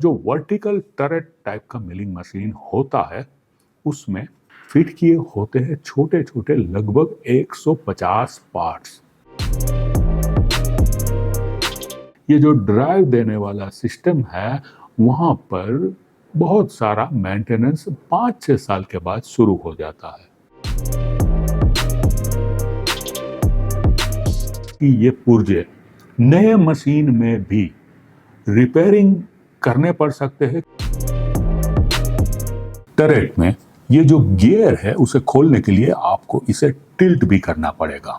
जो vertical turret type का milling machine होता है उसमें फिट किए होते हैं छोटे छोटे लगभग 150 पार्ट्स। ये जो ड्राइव देने वाला सिस्टम है वहां पर बहुत सारा मेंटेनेंस 5-6 साल के बाद शुरू हो जाता है कि ये पुर्जे नए मशीन में भी रिपेयरिंग करने पड़ सकते हैं। टरेट में ये जो गियर है उसे खोलने के लिए आपको इसे टिल्ट भी करना पड़ेगा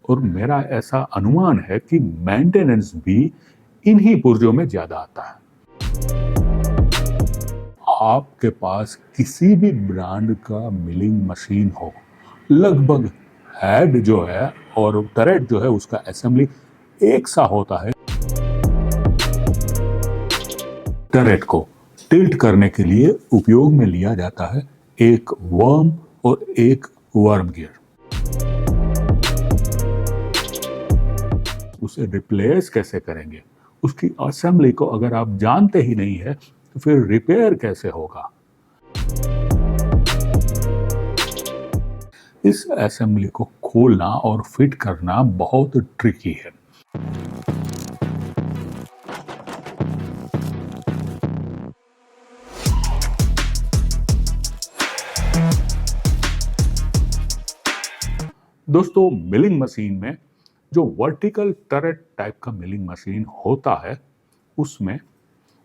और मेरा ऐसा अनुमान है कि मेंटेनेंस भी इन्हीं पुर्जों में ज्यादा आता है। आपके पास किसी भी ब्रांड का मिलिंग मशीन हो, लगभग हेड जो है और टरेट जो है उसका असेंबली एक सा होता है। टरेट को टिल्ट करने के लिए उपयोग में लिया जाता है एक वर्म और एक वर्म गियर। उसे रिप्लेस कैसे करेंगे, उसकी असेंबली को अगर आप जानते ही नहीं है तो फिर रिपेयर कैसे होगा। इस असेंबली को खोलना और फिट करना बहुत ट्रिकी है। दोस्तों, मिलिंग मशीन में जो वर्टिकल टरेट टाइप का मिलिंग मशीन होता है उसमें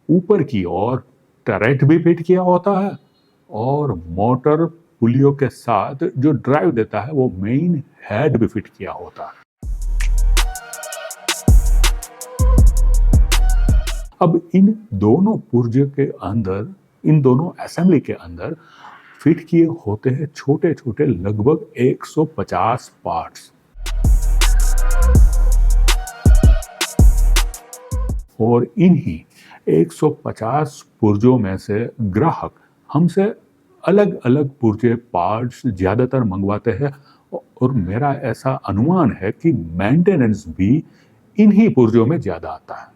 ऊपर की ओर टरेट भी फिट किया होता है और मोटर पुलियों के साथ जो ड्राइव देता है वो मेन हेड भी फिट किया होता है। अब इन दोनों पुर्जे के अंदर, इन दोनों असेंबली के अंदर फिट किए होते हैं छोटे छोटे लगभग 150 पार्ट्स और इन्हीं 150 पुर्जों में से ग्राहक हमसे अलग अलग पुर्जे पार्ट्स ज्यादातर मंगवाते हैं और मेरा ऐसा अनुमान है कि मेंटेनेंस भी इन्हीं पुर्जों में ज्यादा आता है।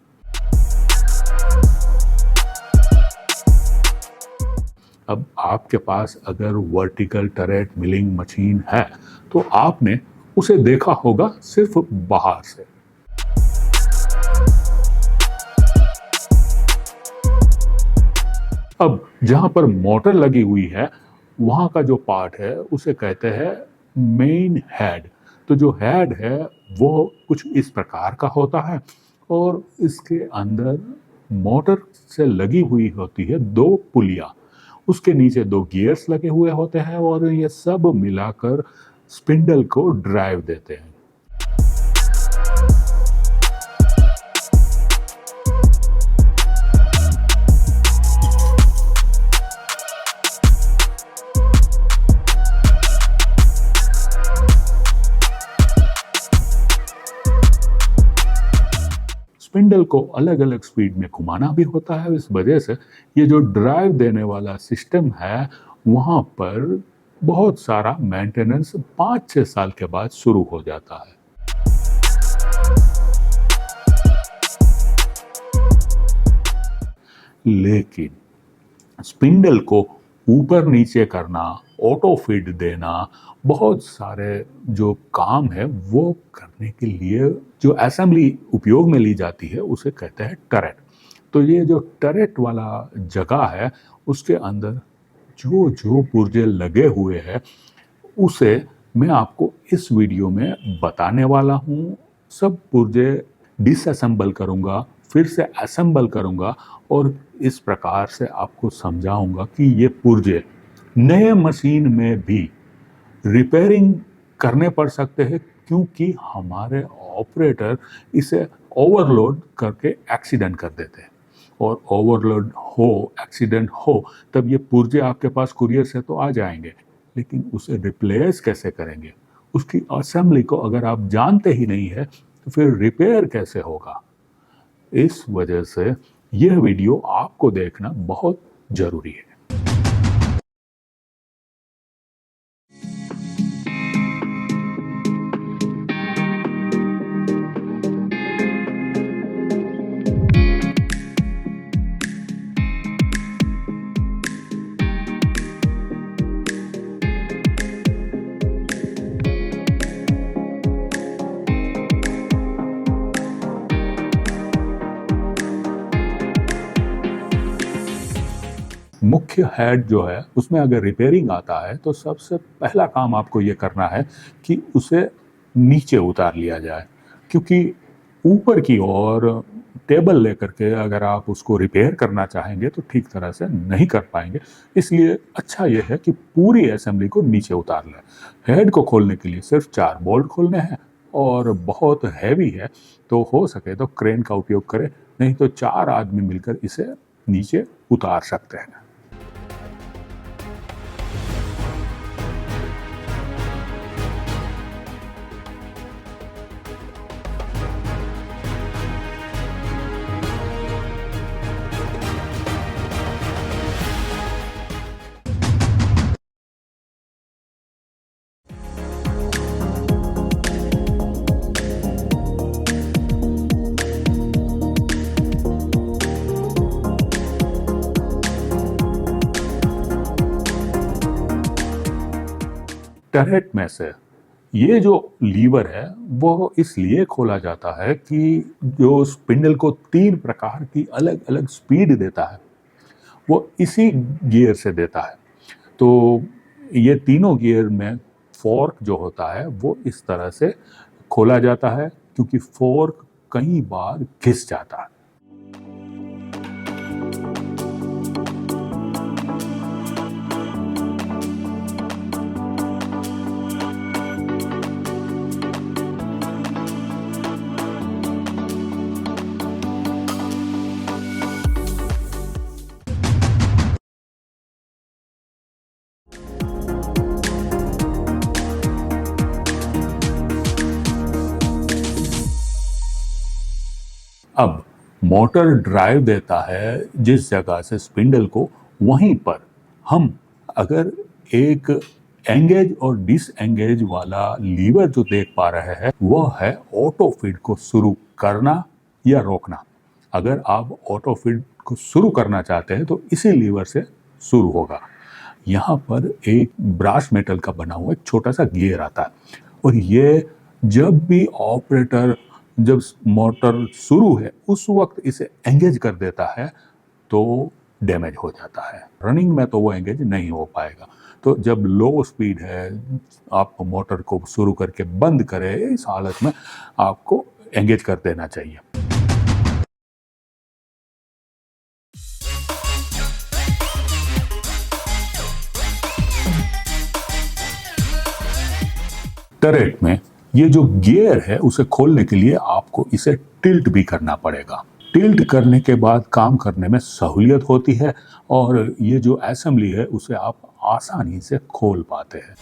अब आपके पास अगर वर्टिकल टरेट मिलिंग मशीन है तो आपने उसे देखा होगा सिर्फ बाहर से। अब जहां पर मोटर लगी हुई है वहां का जो पार्ट है उसे कहते हैं मेन हेड। तो जो हेड है वो कुछ इस प्रकार का होता है और इसके अंदर मोटर से लगी हुई होती है दो पुलियां, उसके नीचे दो गियर्स लगे हुए होते हैं और ये सब मिलाकर स्पिंडल को ड्राइव देते हैं। स्पिंडल को अलग अलग स्पीड में घुमाना भी होता है। इस वजह से ये जो ड्राइव देने वाला सिस्टम है वहां पर बहुत सारा मेंटेनेंस 5-6 साल के बाद शुरू हो जाता है। लेकिन स्पिंडल को ऊपर नीचे करना, ऑटो फीड देना, बहुत सारे जो काम है वो करने के लिए जो असेंबली उपयोग में ली जाती है उसे कहते हैं टरेट। तो ये जो टरेट वाला जगह है उसके अंदर जो जो पुर्जे लगे हुए हैं उसे मैं आपको इस वीडियो में बताने वाला हूँ। सब पुर्जे डिसअसेंबल करूँगा, फिर से असेंबल करूँगा और इस प्रकार से आपको समझाऊंगा कि ये पुर्जे नए मशीन में भी रिपेयरिंग करने पड़ सकते हैं क्योंकि हमारे ऑपरेटर इसे ओवरलोड करके एक्सीडेंट कर देते हैं और ओवरलोड हो, एक्सीडेंट हो तब ये पुर्जे आपके पास कुरियर से तो आ जाएंगे, लेकिन उसे रिप्लेस कैसे करेंगे, उसकी असेंबली को अगर आप जानते ही नहीं है तो फिर रिपेयर कैसे होगा। इस वजह से यह वीडियो आपको देखना बहुत जरूरी है। मुख्य हेड जो है उसमें अगर रिपेयरिंग आता है तो सबसे पहला काम आपको ये करना है कि उसे नीचे उतार लिया जाए, क्योंकि ऊपर की ओर टेबल लेकर के अगर आप उसको रिपेयर करना चाहेंगे तो ठीक तरह से नहीं कर पाएंगे। इसलिए अच्छा ये है कि पूरी असेंबली को नीचे उतार लें। हेड को खोलने के लिए सिर्फ 4 बोल्ट खोलने हैं और बहुत हैवी है तो हो सके तो क्रेन का उपयोग करें, नहीं तो 4 आदमी मिलकर इसे नीचे उतार सकते हैं। टरेट में से ये जो लीवर है वो इसलिए खोला जाता है कि जो स्पिंडल को 3 प्रकार की अलग अलग स्पीड देता है वो इसी गियर से देता है। तो ये तीनों गियर में फोर्क जो होता है वो इस तरह से खोला जाता है, क्योंकि फोर्क कई बार घिस जाता है। अब मोटर ड्राइव देता है जिस जगह से स्पिंडल को, वहीं पर हम अगर एक एंगेज और डिसएंगेज वाला लीवर जो देख पा रहे हैं वह है ऑटो फीड को शुरू करना या रोकना। अगर आप ऑटो फीड को शुरू करना चाहते हैं तो इसी लीवर से शुरू होगा। यहाँ पर एक ब्रास मेटल का बना हुआ एक छोटा सा गियर आता है और ये जब भी ऑपरेटर जब मोटर शुरू है उस वक्त इसे एंगेज कर देता है तो डैमेज हो जाता है। रनिंग में तो वो एंगेज नहीं हो पाएगा। तो जब लो स्पीड है आप मोटर को शुरू करके बंद करें, इस हालत में आपको एंगेज कर देना चाहिए। टरेट में ये जो गियर है उसे खोलने के लिए आपको इसे टिल्ट भी करना पड़ेगा। टिल्ट करने के बाद काम करने में सहूलियत होती है और ये जो असेंबली है उसे आप आसानी से खोल पाते हैं।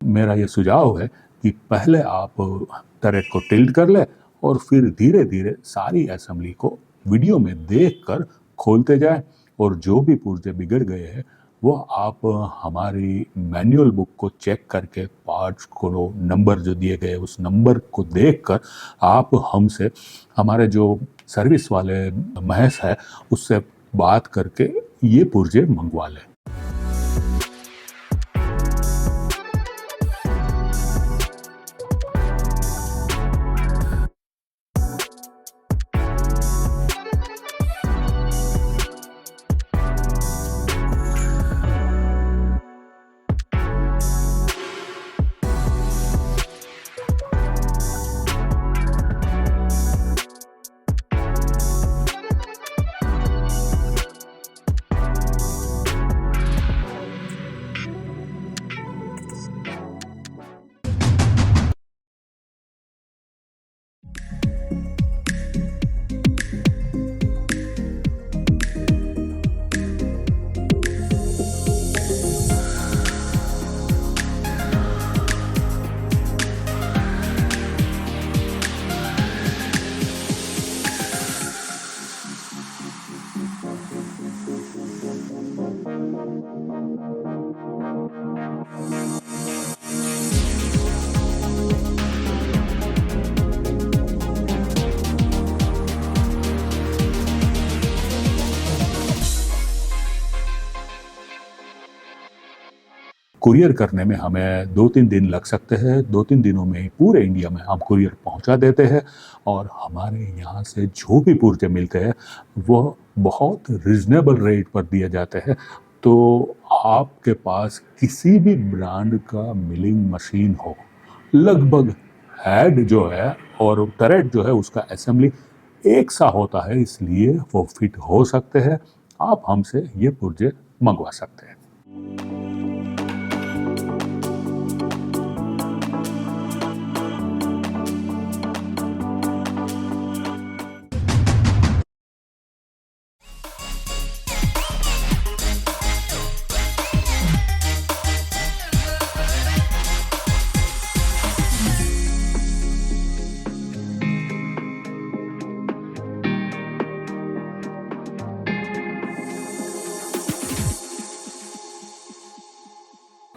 मेरा ये सुझाव है कि पहले आप टरेट को टिल्ट कर ले और फिर धीरे धीरे सारी असेंबली को वीडियो में देखकर खोलते जाएं और जो भी पुर्जे बिगड़ गए हैं वो आप हमारी मैनुअल बुक को चेक करके पार्ट्स को नंबर जो दिए गए उस नंबर को देखकर आप हमसे, हमारे जो सर्विस वाले महेश है उससे बात करके ये पुर्जे मंगवा लें। कुरियर करने में हमें 2-3 दिन लग सकते हैं। 2-3 दिनों में ही पूरे इंडिया में हम कुरियर पहुंचा देते हैं और हमारे यहाँ से जो भी पुर्जे मिलते हैं वह बहुत रीज़नेबल रेट पर दिए जाते हैं। तो आपके पास किसी भी ब्रांड का मिलिंग मशीन हो, लगभग हेड जो है और टरेट जो है उसका असेंबली एक सा होता है, इसलिए वो फिट हो सकते हैं। आप हमसे ये पुर्जे मंगवा सकते हैं।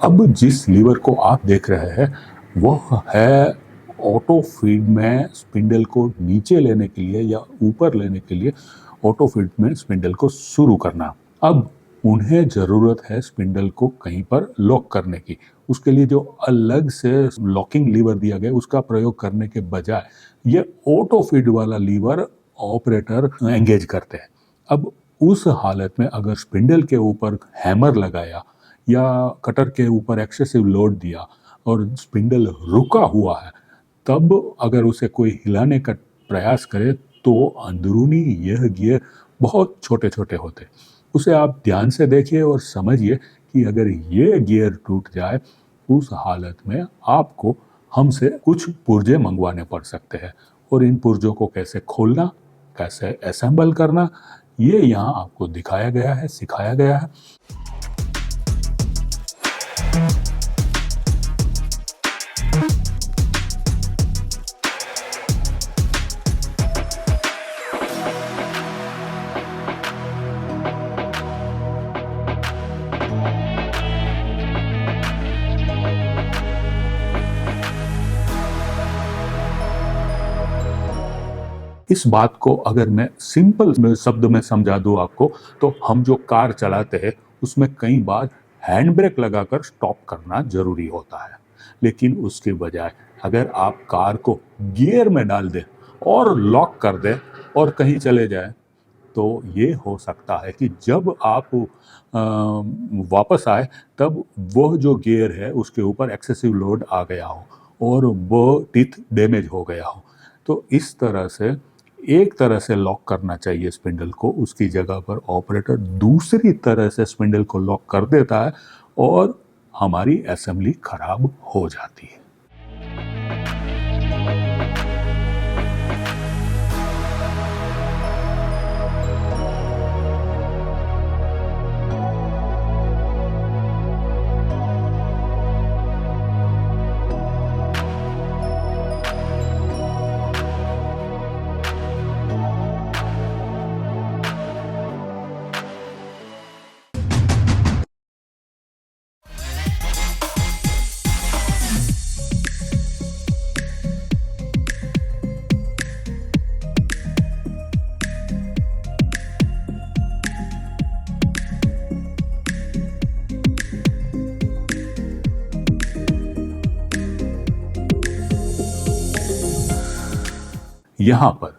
अब जिस लीवर को आप देख रहे हैं वह है ऑटो फीड में स्पिंडल को नीचे लेने के लिए या ऊपर लेने के लिए ऑटो फीड में स्पिंडल को शुरू करना। अब उन्हें ज़रूरत है स्पिंडल को कहीं पर लॉक करने की। उसके लिए जो अलग से लॉकिंग लीवर दिया गया उसका प्रयोग करने के बजाय ये ऑटो फीड वाला लीवर ऑपरेटर एंगेज करते हैं। अब उस हालत में अगर स्पिंडल के ऊपर हैमर लगाया या कटर के ऊपर एक्सेसिव लोड दिया और स्पिंडल रुका हुआ है, तब अगर उसे कोई हिलाने का प्रयास करे तो अंदरूनी यह गियर बहुत छोटे छोटे होते। उसे आप ध्यान से देखिए और समझिए कि अगर ये गियर टूट जाए उस हालत में आपको हमसे कुछ पुर्जे मंगवाने पड़ सकते हैं। और इन पुर्जों को कैसे खोलना, कैसे असेंबल करना, ये यहाँ आपको दिखाया गया है, सिखाया गया है। इस बात को अगर मैं सिंपल शब्द में समझा दूं आपको, तो हम जो कार चलाते हैं उसमें कई बार हैंड ब्रेक लगाकर स्टॉप करना जरूरी होता है, लेकिन उसके बजाय अगर आप कार को गियर में डाल दें और लॉक कर दें और कहीं चले जाएं, तो ये हो सकता है कि जब आप वापस आए तब वह जो गियर है उसके ऊपर एक्सेसिव लोड आ गया हो और वो टीथ डैमेज हो गया हो। तो इस तरह से एक तरह से लॉक करना चाहिए स्पिंडल को, उसकी जगह पर ऑपरेटर दूसरी तरह से स्पिंडल को लॉक कर देता है और हमारी असेंबली खराब हो जाती है। यहाँ पर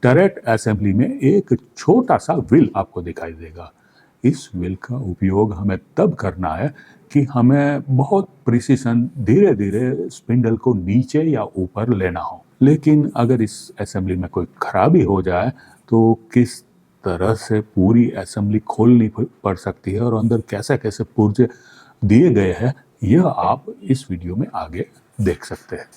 टरेट असेंबली में एक छोटा सा व्हील आपको दिखाई देगा। इस व्हील का उपयोग हमें तब करना है कि हमें बहुत प्रिसीशन धीरे धीरे स्पिंडल को नीचे या ऊपर लेना हो। लेकिन अगर इस असेंबली में कोई खराबी हो जाए तो किस तरह से पूरी असेंबली खोलनी पड़ सकती है और अंदर कैसे कैसे पुर्जे दिए गए हैं, यह आप इस वीडियो में आगे देख सकते हैं।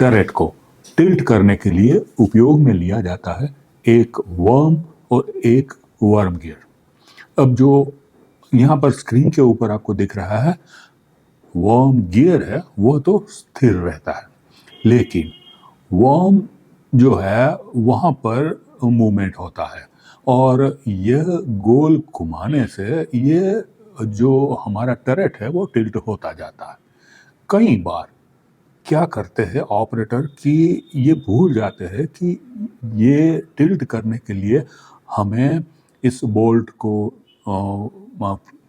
टरेट को टिल्ट करने के लिए उपयोग में लिया जाता है एक वर्म और एक वर्म गियर। अब जो यहाँ पर स्क्रीन के ऊपर आपको दिख रहा है वर्म गियर है वो तो स्थिर रहता है, लेकिन वर्म जो है वहाँ पर मूवमेंट होता है और यह गोल घुमाने से ये जो हमारा टरेट है वो टिल्ट होता जाता है। कई बार क्या करते हैं ऑपरेटर कि ये भूल जाते हैं कि ये टिल्ट करने के लिए हमें इस बोल्ट को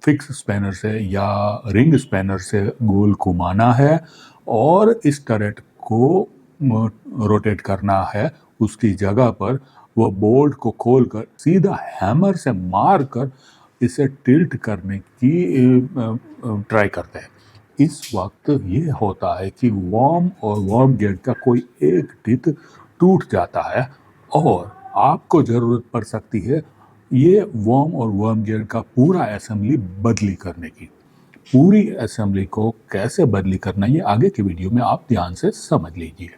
फिक्स स्पैनर से या रिंग स्पैनर से गोल घुमाना है और इस टरेट को रोटेट करना है। उसकी जगह पर वो बोल्ट को खोलकर सीधा हैमर से मार कर इसे टिल्ट करने की ट्राई करते हैं। इस वक्त ये होता है कि वर्म और वर्म गियर का कोई एक टिप टूट जाता है और आपको ज़रूरत पड़ सकती है ये वर्म और वर्म गियर का पूरा असेंबली बदली करने की। पूरी असेंबली को कैसे बदली करना ये आगे की वीडियो में आप ध्यान से समझ लीजिए।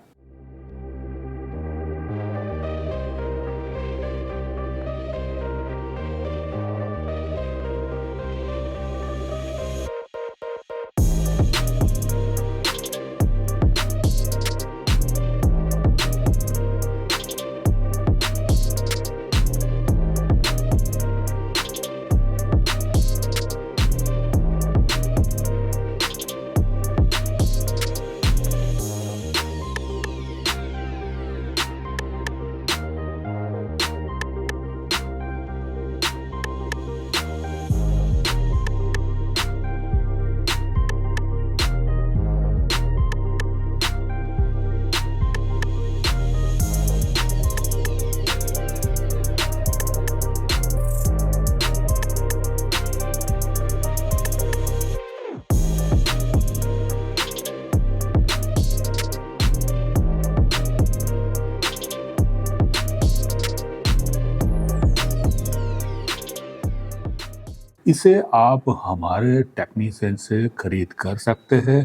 इसे आप हमारे टेक्नीशियन से खरीद कर सकते हैं।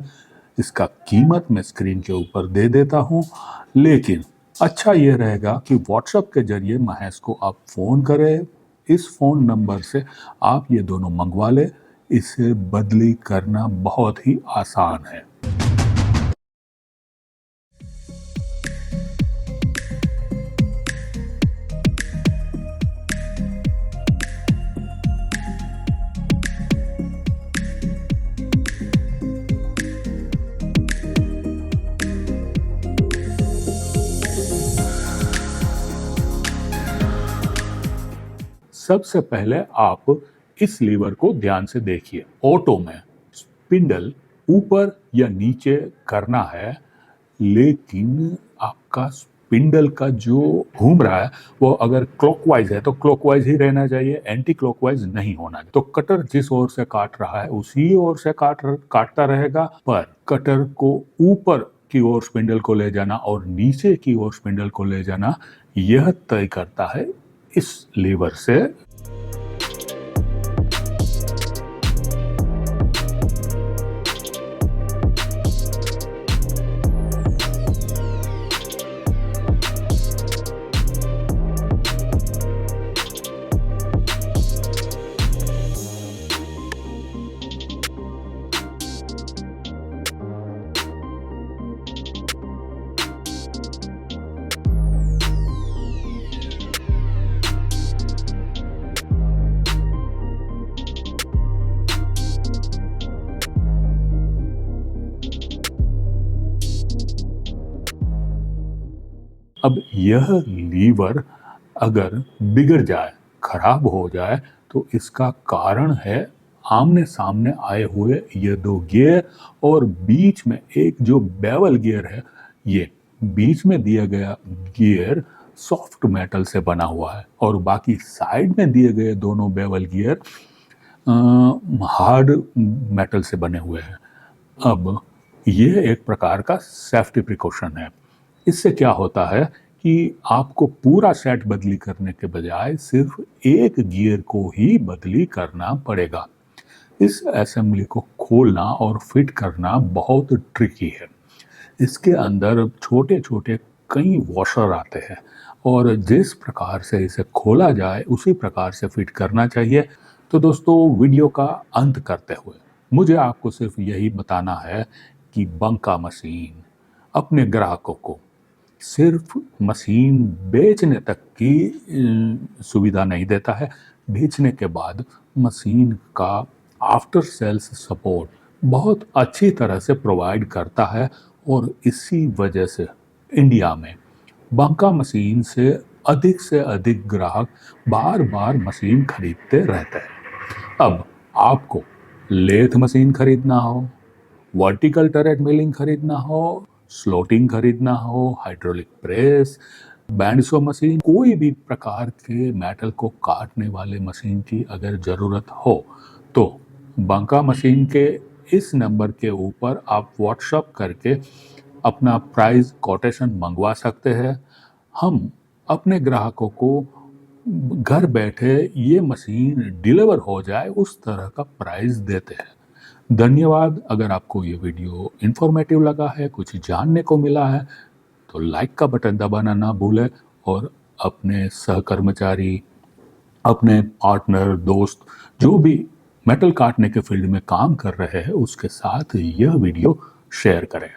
इसका कीमत मैं स्क्रीन के ऊपर दे देता हूँ, लेकिन अच्छा ये रहेगा कि व्हाट्सएप के जरिए महेश को आप फ़ोन करें। इस फ़ोन नंबर से आप ये दोनों मंगवा लें। इसे बदली करना बहुत ही आसान है। सबसे पहले आप इस लीवर को ध्यान से देखिए। ऑटो में स्पिंडल ऊपर या नीचे करना है, लेकिन आपका स्पिंडल का जो घूम रहा है वो अगर क्लॉकवाइज है तो क्लॉकवाइज ही रहना चाहिए, एंटी क्लॉकवाइज नहीं होना चाहिए। तो कटर जिस ओर से काट रहा है उसी ओर से काटता रहेगा, पर कटर को ऊपर की ओर स्पिंडल को ले जाना और नीचे की ओर स्पिंडल को ले जाना यह तय करता है इस लीवर से। अब यह लीवर अगर बिगड़ जाए, खराब हो जाए, तो इसका कारण है आमने सामने आए हुए ये दो गियर और बीच में एक जो बेवल गियर है। ये बीच में दिया गया गियर सॉफ्ट मेटल से बना हुआ है और बाकी साइड में दिए गए दोनों बेवल गियर हार्ड मेटल से बने हुए हैं। अब ये एक प्रकार का सेफ्टी प्रिकॉशन है। इससे क्या होता है कि आपको पूरा सेट बदली करने के बजाय सिर्फ एक गियर को ही बदली करना पड़ेगा। इस असेंबली को खोलना और फिट करना बहुत ट्रिकी है। इसके अंदर छोटे-छोटे कई वॉशर आते हैं और जिस प्रकार से इसे खोला जाए उसी प्रकार से फिट करना चाहिए। तो दोस्तों वीडियो का अंत करते हुए मुझे आपको सिर्फ यही बताना है कि बंका मशीन अपने ग्राहकों को सिर्फ मशीन बेचने तक की सुविधा नहीं देता है, बेचने के बाद मशीन का आफ्टर सेल्स सपोर्ट बहुत अच्छी तरह से प्रोवाइड करता है और इसी वजह से इंडिया में बंका मशीन से अधिक ग्राहक बार-बार मशीन खरीदते रहते हैं। अब आपको लेथ मशीन खरीदना हो, वर्टिकल टरेट मिलिंग खरीदना हो, स्लॉटिंग खरीदना हो, हाइड्रोलिक प्रेस, बैंडसो मशीन, कोई भी प्रकार के मेटल को काटने वाले मशीन की अगर ज़रूरत हो तो बंका मशीन के इस नंबर के ऊपर आप व्हाट्सएप करके अपना प्राइस कोटेशन मंगवा सकते हैं। हम अपने ग्राहकों को घर बैठे ये मशीन डिलीवर हो जाए उस तरह का प्राइस देते हैं। धन्यवाद। अगर आपको ये वीडियो इन्फॉर्मेटिव लगा है, कुछ जानने को मिला है, तो लाइक का बटन दबाना ना भूलें और अपने सहकर्मचारी, अपने पार्टनर, दोस्त जो भी मेटल काटने के फील्ड में काम कर रहे हैं उसके साथ यह वीडियो शेयर करें।